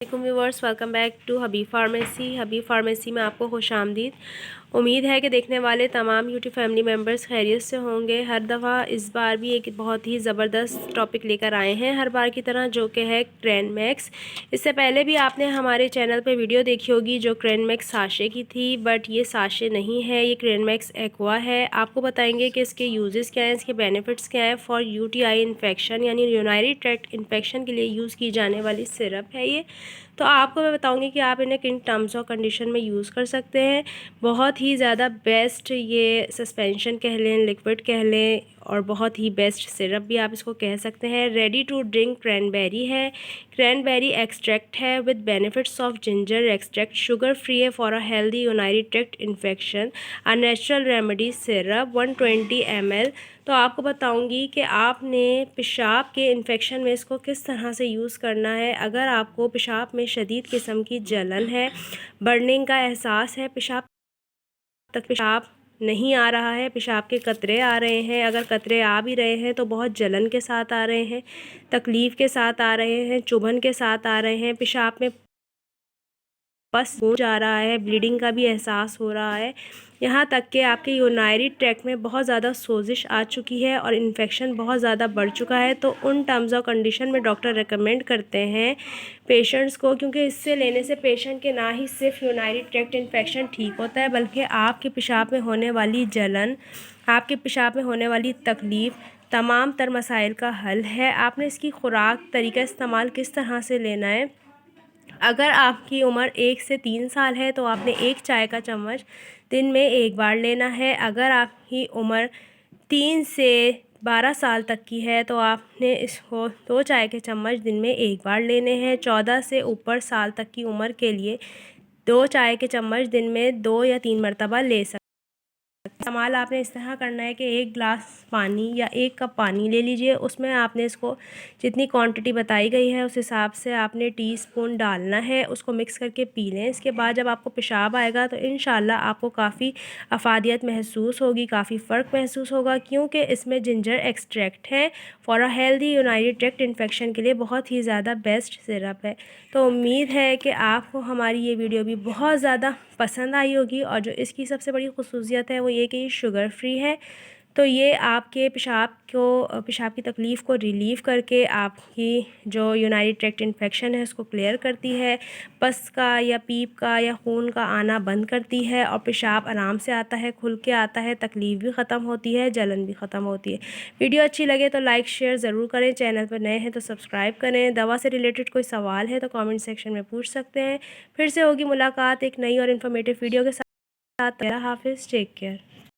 Viewers, welcome back to Habib pharmacy. Habib pharmacy में आपको खुशामदीद। उम्मीद है कि देखने वाले तमाम यूट्यूब फैमिली मेम्बर्स खैरियत से होंगे। हर दफ़ा इस बार भी एक बहुत ही ज़बरदस्त टॉपिक लेकर आए हैं हर बार की तरह, जो कि है क्रेनमैक्स। इससे पहले भी आपने हमारे चैनल पे वीडियो देखी होगी जो क्रेनमैक्स साशे की थी, बट ये साशे नहीं है, ये क्रेनमैक्स एक्वा है। आपको बताएंगे कि इसके यूजेस क्या हैं, इसके बेनिफिट्स क्या हैं। फॉर यूटीआई इन्फेक्शन यानी यूरिनरी ट्रैक्ट इन्फेक्शन के लिए यूज़ की जाने वाली सिरप है ये। तो आपको मैं बताऊंगी कि आप इन्हें किन टर्म्स और कंडीशन में यूज़ कर सकते हैं। बहुत ही ज़्यादा बेस्ट ये सस्पेंशन कह लें, लिक्विड कह लें, और बहुत ही बेस्ट सिरप भी आप इसको कह सकते हैं। रेडी टू ड्रिंक क्रैनबेरी है, क्रैनबेरी एक्सट्रैक्ट है with benefits of ginger extract, sugar free है for a healthy urinary tract infection, a natural remedy syrup 120 ml। तो आपको बताऊंगी कि आपने पेशाब के इन्फेक्शन में इसको किस तरह से यूज़ करना है। अगर आपको पेशाब में शदीद किस्म की जलन है, बर्निंग का एहसास है, पेशाब तक पेशाब नहीं आ रहा है, पेशाब के कतरे आ रहे हैं, अगर कतरे आ भी रहे हैं तो बहुत जलन के साथ आ रहे हैं, तकलीफ़ के साथ आ रहे हैं, चुभन के साथ आ रहे हैं, पेशाब में पस हो जा रहा है, ब्लीडिंग का भी एहसास हो रहा है, यहाँ तक कि आपके यूरिनरी ट्रैक्ट में बहुत ज़्यादा सोजिश आ चुकी है और इन्फेक्शन बहुत ज़्यादा बढ़ चुका है, तो उन टर्म्स और कंडीशन में डॉक्टर रेकमेंड करते हैं पेशेंट्स को, क्योंकि इससे लेने से पेशेंट के ना ही सिर्फ यूरिनरी ट्रैक्ट इन्फेक्शन ठीक होता है, बल्कि आपके पेशाब में होने वाली जलन, आपके पेशाब में होने वाली तकलीफ़, तमाम तर मसाइल का हल है। आपने इसकी खुराक तरीका इस्तेमाल किस तरह से लेना है। अगर आपकी उम्र 1 से 3 साल है तो आपने 1 चाय का चम्मच दिन में 1 बार लेना है। अगर आपकी उम्र 3 से 12 साल तक की है तो आपने इसको 2 चाय के चम्मच दिन में 1 बार लेने हैं। 14 से ऊपर साल तक की उम्र के लिए 2 चाय के चम्मच दिन में 2 या 3 मरतबा ले सकते। इस्तेमाल आपने इस तरह करना है कि 1 गिलास पानी या 1 कप पानी ले लीजिए, उसमें आपने इसको जितनी क्वांटिटी बताई गई है उस हिसाब से आपने टीस्पून डालना है, उसको मिक्स करके पी लें। इसके बाद जब आपको पेशाब आएगा तो इंशाल्लाह आपको काफ़ी अफादियत महसूस होगी, काफ़ी फ़र्क महसूस होगा, क्योंकि इसमें जिंजर एक्सट्रैक्ट है for a healthy urinary tract infection के लिए बहुत ही ज़्यादा बेस्ट सिरप है। तो उम्मीद है कि आपको हमारी ये वीडियो भी बहुत ज़्यादा पसंद आई होगी, और जो इसकी सबसे बड़ी खुसूसियत है वो ये कि ये शुगर फ्री है। तो ये आपके पेशाब की तकलीफ़ को रिलीव करके आपकी जो यूरिनरी ट्रैक्ट इन्फेक्शन है उसको क्लियर करती है, पस का या पीप का या खून का आना बंद करती है, और पेशाब आराम से आता है, खुल के आता है, तकलीफ़ भी ख़त्म होती है, जलन भी ख़त्म होती है। वीडियो अच्छी लगे तो लाइक शेयर ज़रूर करें, चैनल पर नए हैं तो सब्सक्राइब करें। दवा से रिलेटेड कोई सवाल है तो कमेंट सेक्शन में पूछ सकते हैं। फिर से होगी मुलाकात एक नई और इन्फॉर्मेटिव वीडियो के साथ। हाफिज़, टेक केयर।